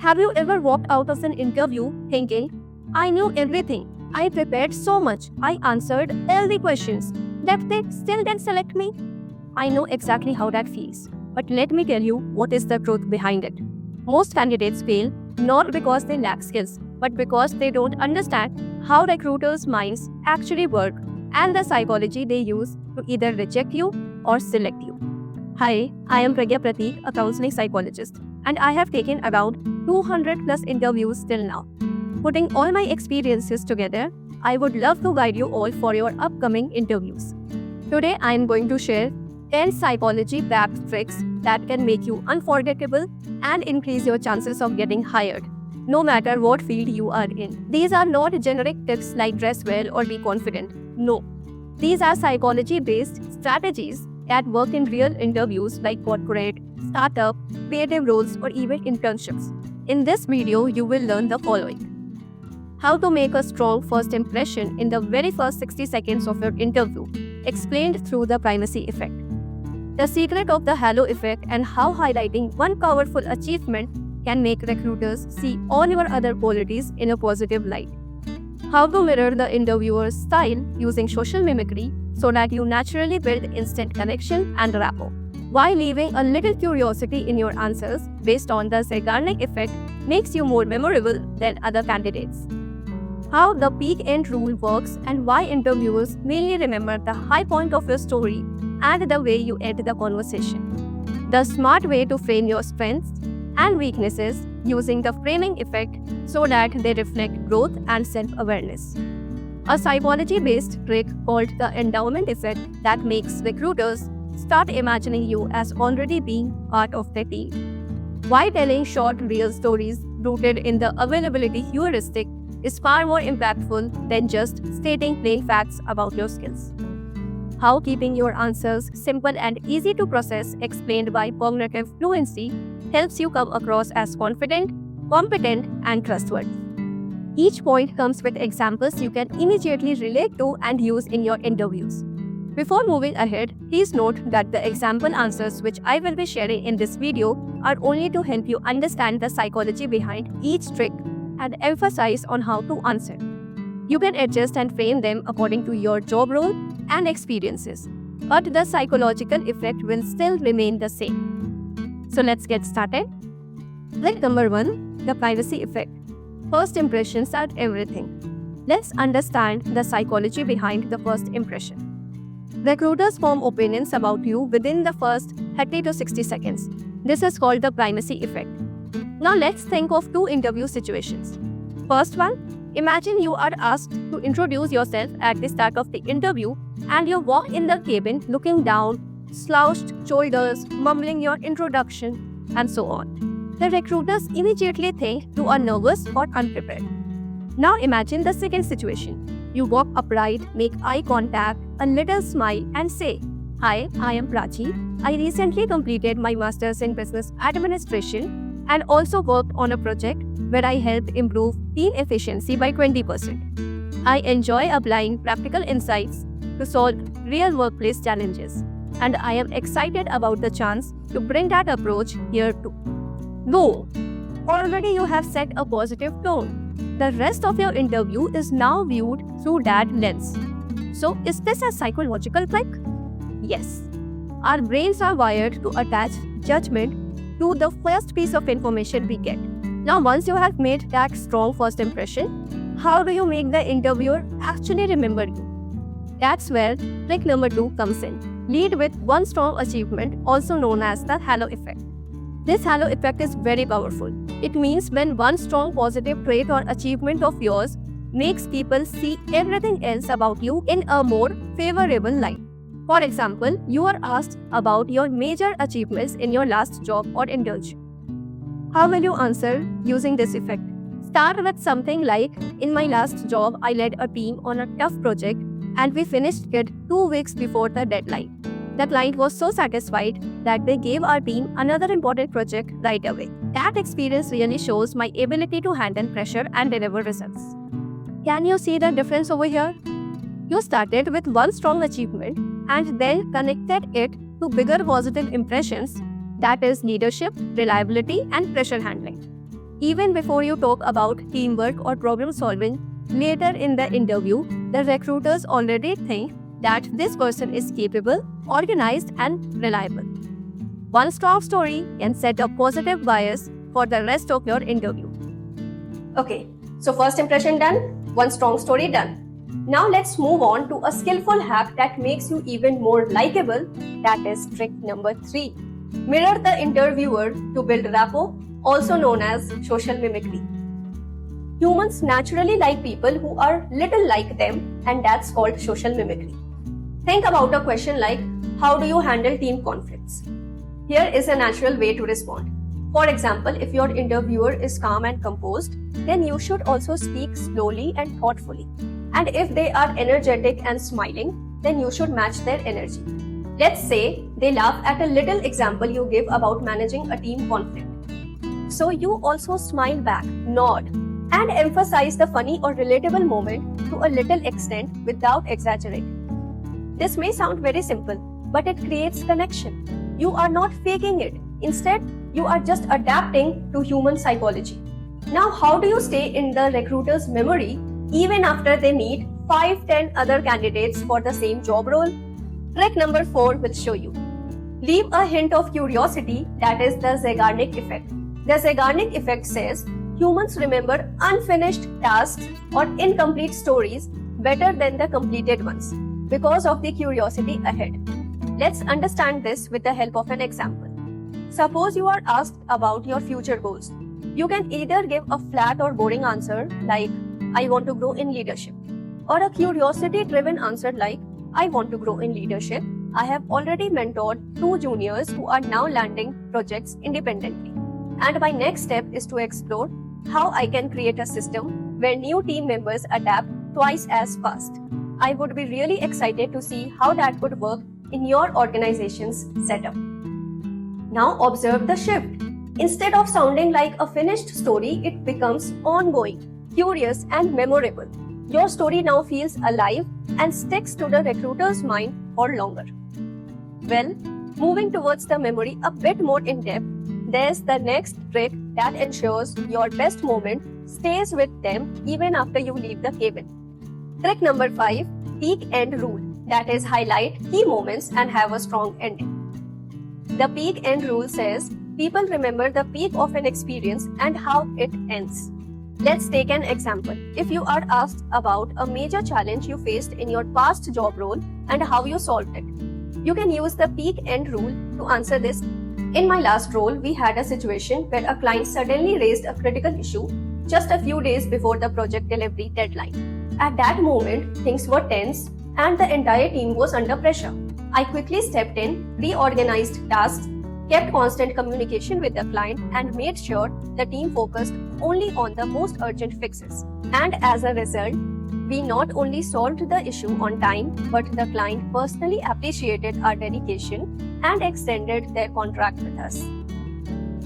Have you ever walked out of an interview thinking, I knew everything, I prepared so much, I answered all the questions, that they still didn't select me? I know exactly how that feels, but let me tell you what is the truth behind it. Most candidates fail not because they lack skills, but because they don't understand how recruiters' minds actually work and the psychology they use to either reject you or select you. Hi, I am Pragya Prateek, a counseling psychologist, and I have taken around 200 plus interviews till now. Putting all my experiences together, I would love to guide you all for your upcoming interviews. Today, I am going to share 10 psychology-backed tricks that can make you unforgettable and increase your chances of getting hired, no matter what field you are in. These are not generic tips like dress well or be confident. No. These are psychology-based strategies that work in real interviews like corporate, startup, creative roles, or even internships. In this video, you will learn the following. How to make a strong first impression in the very first 60 seconds of your interview, explained through the primacy effect. The secret of the halo effect and how highlighting one powerful achievement can make recruiters see all your other qualities in a positive light. How to mirror the interviewer's style using social mimicry so that you naturally build instant connection and rapport, while leaving a little curiosity in your answers based on the Zeigarnik effect makes you more memorable than other candidates. How the peak end rule works and why interviewers mainly remember the high point of your story and the way you end the conversation. The smart way to frame your strengths and weaknesses using the framing effect so that they reflect growth and self-awareness. A psychology-based trick called the endowment effect that makes recruiters start imagining you as already being part of their team. Why telling short real stories rooted in the availability heuristic is far more impactful than just stating plain facts about your skills. How keeping your answers simple and easy to process explained by cognitive fluency helps you come across as confident, competent, and trustworthy. Each point comes with examples you can immediately relate to and use in your interviews. Before moving ahead, please note that the example answers which I will be sharing in this video are only to help you understand the psychology behind each trick and emphasize on how to answer. You can adjust and frame them according to your job role and experiences, but the psychological effect will still remain the same. So let's get started. Trick number 1, the privacy effect. First impressions are everything. Let's understand the psychology behind the first impression. Recruiters form opinions about you within the first 30 to 60 seconds. This is called the primacy effect. Now let's think of two interview situations. First one, imagine you are asked to introduce yourself at the start of the interview and you walk in the cabin looking down, slouched shoulders, mumbling your introduction, and so on. The recruiters immediately think you are nervous or unprepared. Now imagine the second situation. You walk upright, make eye contact, a little smile, and say, Hi, I am Prachi. I recently completed my Master's in Business Administration and also worked on a project where I helped improve team efficiency by 20%. I enjoy applying practical insights to solve real workplace challenges, and I am excited about the chance to bring that approach here too. No, already you have set a positive tone. The rest of your interview is now viewed through that lens. So, is this a psychological trick? Yes. Our brains are wired to attach judgment to the first piece of information we get. Now, once you have made that strong first impression, how do you make the interviewer actually remember you? That's where trick number 2 comes in. Lead with one strong achievement, also known as the halo effect. This halo effect is very powerful. It means when one strong positive trait or achievement of yours makes people see everything else about you in a more favorable light. For example, you are asked about your major achievements in your last job or internship. How will you answer using this effect? Start with something like, in my last job, I led a team on a tough project and we finished it 2 weeks before the deadline. The client was so satisfied that they gave our team another important project right away. That experience really shows my ability to handle pressure and deliver results. Can you see the difference over here? You started with one strong achievement and then connected it to bigger positive impressions, that is leadership, reliability, and pressure handling. Even before you talk about teamwork or problem solving, later in the interview, the recruiters already think that this person is capable, organized, and reliable. One strong story can set a positive bias for the rest of your interview. Okay, so first impression done, one strong story done. Now let's move on to a skillful hack that makes you even more likable. That is trick number 3. Mirror the interviewer to build rapport, also known as social mimicry. Humans naturally like people who are little like them, and that's called social mimicry. Think about a question like, how do you handle team conflicts? Here is a natural way to respond. For example, if your interviewer is calm and composed, then you should also speak slowly and thoughtfully. And if they are energetic and smiling, then you should match their energy. Let's say they laugh at a little example you give about managing a team conflict. So you also smile back, nod, and emphasize the funny or relatable moment to a little extent without exaggerating. This may sound very simple, but it creates connection. You are not faking it. Instead, you are just adapting to human psychology. Now, how do you stay in the recruiter's memory even after they meet 5-10 other candidates for the same job role? Trick number 4 will show you. Leave a hint of curiosity, that is the Zeigarnik effect. The Zeigarnik effect says humans remember unfinished tasks or incomplete stories better than the completed ones because of the curiosity ahead. Let's understand this with the help of an example. Suppose you are asked about your future goals. You can either give a flat or boring answer like, I want to grow in leadership, or a curiosity-driven answer like, I want to grow in leadership. I have already mentored 2 juniors who are now landing projects independently. And my next step is to explore how I can create a system where new team members adapt twice as fast. I would be really excited to see how that could work in your organization's setup. Now observe the shift. Instead of sounding like a finished story, it becomes ongoing, curious, and memorable. Your story now feels alive and sticks to the recruiter's mind for longer. Well, moving towards the memory a bit more in depth, there's the next trick that ensures your best moment stays with them even after you leave the cabin. Trick number 5, peak end rule. That is, highlight key moments and have a strong ending. The peak end rule says people remember the peak of an experience and how it ends. Let's take an example. If you are asked about a major challenge you faced in your past job role and how you solved it, you can use the peak end rule to answer this. In my last role, we had a situation where a client suddenly raised a critical issue just a few days before the project delivery deadline. At that moment, things were tense and the entire team was under pressure. I quickly stepped in, reorganized tasks, kept constant communication with the client, and made sure the team focused only on the most urgent fixes. And as a result, we not only solved the issue on time, but the client personally appreciated our dedication and extended their contract with us.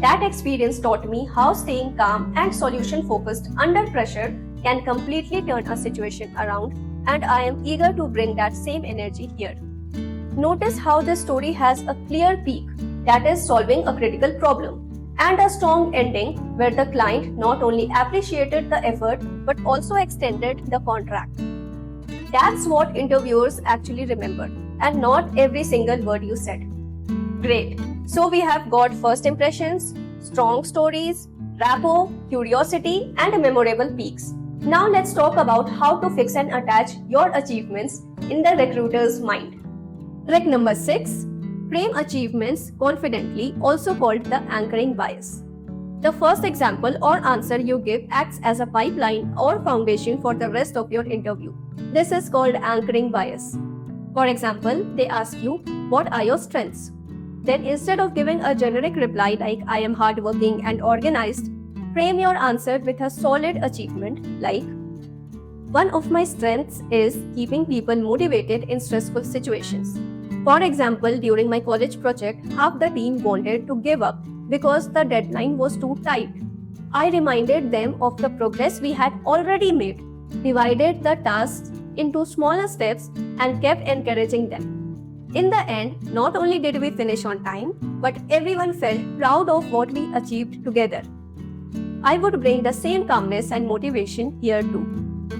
That experience taught me how staying calm and solution-focused under pressure can completely turn a situation around, and I am eager to bring that same energy here. Notice how this story has a clear peak, that is solving a critical problem, and a strong ending where the client not only appreciated the effort but also extended the contract. That's what interviewers actually remember, and not every single word you said. Great. So we have got first impressions, strong stories, rapport, curiosity, and memorable peaks. Now let's talk about how to fix and attach your achievements in the recruiter's mind. Trick number 6. Frame achievements confidently, also called the anchoring bias. The first example or answer you give acts as a pipeline or foundation for the rest of your interview. This is called anchoring bias. For example, they ask you, what are your strengths? Then instead of giving a generic reply like I am hardworking and organized, frame your answer with a solid achievement like, one of my strengths is keeping people motivated in stressful situations. For example, during my college project, half the team wanted to give up because the deadline was too tight. I reminded them of the progress we had already made, divided the tasks into smaller steps, and kept encouraging them. In the end, not only did we finish on time, but everyone felt proud of what we achieved together. I would bring the same calmness and motivation here too.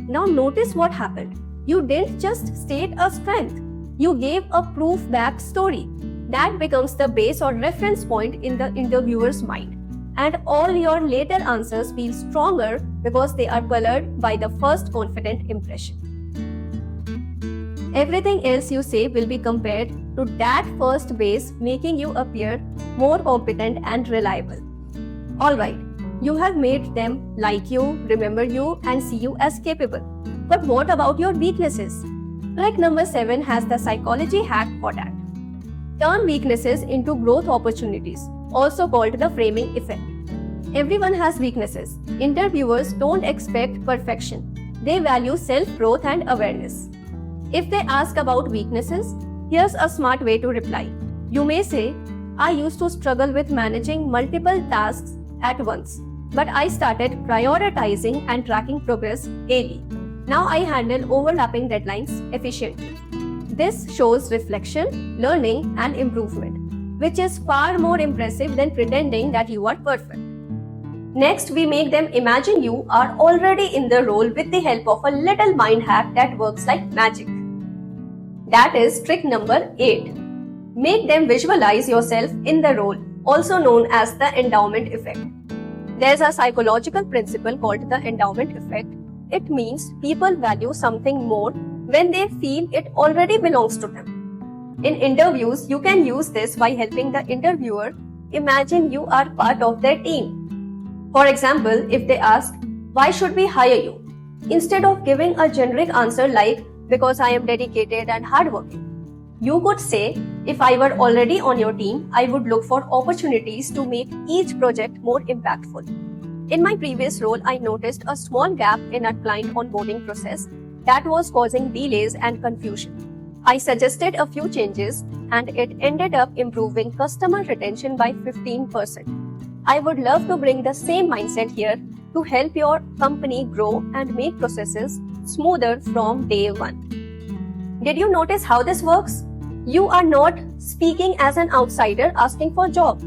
Now notice what happened. You didn't just state a strength, you gave a proof backstory. That becomes the base or reference point in the interviewer's mind. And all your later answers feel stronger because they are colored by the first confident impression. Everything else you say will be compared to that first base, making you appear more competent and reliable. Alright, you have made them like you, remember you, and see you as capable. But what about your weaknesses? Trick number 7 has the psychology hack for that. Turn weaknesses into growth opportunities, also called the framing effect. Everyone has weaknesses. Interviewers don't expect perfection. They value self-growth and awareness. If they ask about weaknesses, here's a smart way to reply. You may say, I used to struggle with managing multiple tasks at once, but I started prioritizing and tracking progress daily. Now I handle overlapping deadlines efficiently. This shows reflection, learning, and improvement, which is far more impressive than pretending that you are perfect. Next, we make them imagine you are already in the role with the help of a little mind hack that works like magic. That is trick number 8. Make them visualize yourself in the role, also known as the endowment effect. There's a psychological principle called the endowment effect. It means people value something more when they feel it already belongs to them. In interviews, you can use this by helping the interviewer imagine you are part of their team. For example, if they ask, why should we hire you? Instead of giving a generic answer like, because I am dedicated and hardworking, you could say, if I were already on your team, I would look for opportunities to make each project more impactful. In my previous role, I noticed a small gap in our client onboarding process that was causing delays and confusion. I suggested a few changes and it ended up improving customer retention by 15%. I would love to bring the same mindset here to help your company grow and make processes smoother from day one. Did you notice how this works? You are not speaking as an outsider asking for a job,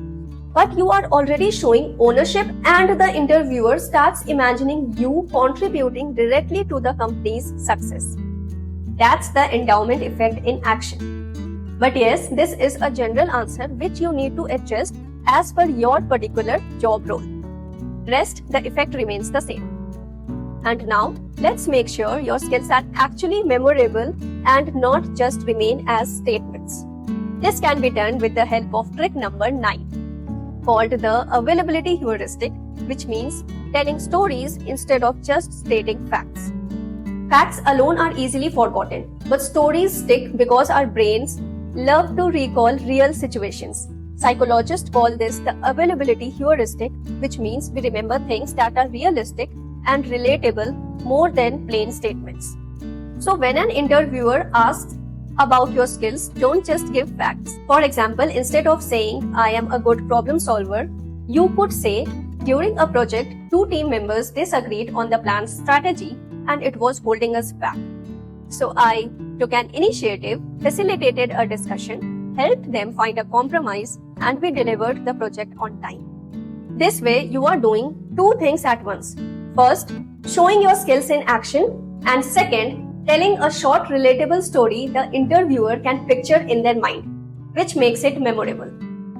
but you are already showing ownership and the interviewer starts imagining you contributing directly to the company's success. That's the endowment effect in action. But yes, this is a general answer which you need to adjust as per your particular job role. Rest, the effect remains the same. And now, let's make sure your skills are actually memorable and not just remain as statements. This can be done with the help of trick number 9, called the availability heuristic, which means telling stories instead of just stating facts. Facts alone are easily forgotten, but stories stick because our brains love to recall real situations. Psychologists call this the availability heuristic, which means we remember things that are realistic and relatable more than plain statements. So when an interviewer asks about your skills, don't just give facts. For example, instead of saying, I am a good problem solver, you could say, during a project, 2 team members disagreed on the plan's strategy and it was holding us back. So I took an initiative, facilitated a discussion, helped them find a compromise, and we delivered the project on time. This way, you are doing 2 things at once. First, showing your skills in action, and second, telling a short relatable story the interviewer can picture in their mind, which makes it memorable.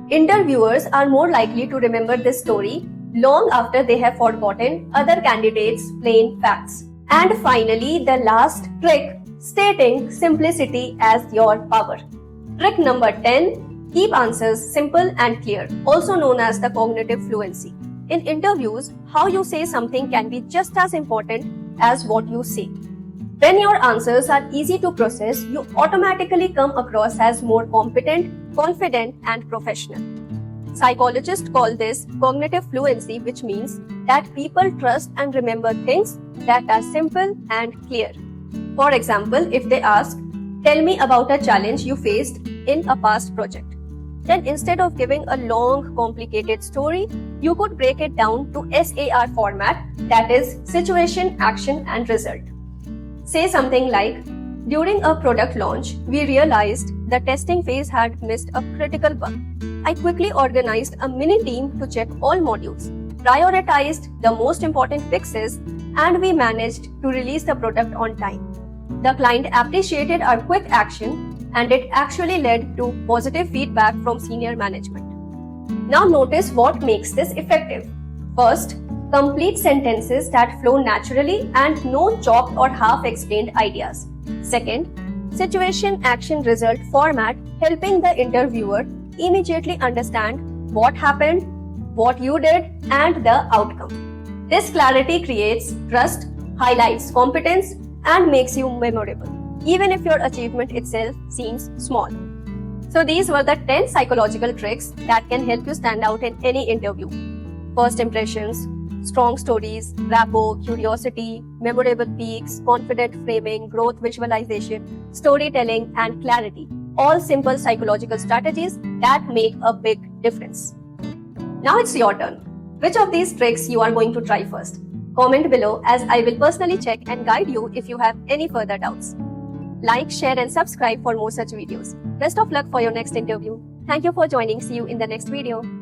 Interviewers are more likely to remember this story long after they have forgotten other candidates' plain facts. And finally, the last trick, stating simplicity as your power. Trick number 10, keep answers simple and clear, also known as the cognitive fluency. In interviews, how you say something can be just as important as what you say. When your answers are easy to process, you automatically come across as more competent, confident, and professional. Psychologists call this cognitive fluency, which means that people trust and remember things that are simple and clear. For example, if they ask, tell me about a challenge you faced in a past project, then instead of giving a long, complicated story, you could break it down to SAR format, that is, situation, action, and result. Say something like, during a product launch, we realized the testing phase had missed a critical bug. I quickly organized a mini team to check all modules. prioritized the most important fixes, and we managed to release the product on time. The client appreciated our quick action, and it actually led to positive feedback from senior management. Now notice what makes this effective. First, complete sentences that flow naturally and no chopped or half-explained ideas. Second, situation, action, result format, helping the interviewer immediately understand what happened, what you did, and the outcome. This clarity creates trust, highlights competence, and makes you memorable, even if your achievement itself seems small. So these were the 10 psychological tricks that can help you stand out in any interview. First impressions, strong stories, rapport, curiosity, memorable peaks, confident framing, growth visualization, storytelling, and clarity. All simple psychological strategies that make a big difference. Now it's your turn. Which of these tricks you are going to try first? Comment below, as I will personally check and guide you if you have any further doubts. Like, share, and subscribe for more such videos. Best of luck for your next interview. Thank you for joining. See you in the next video.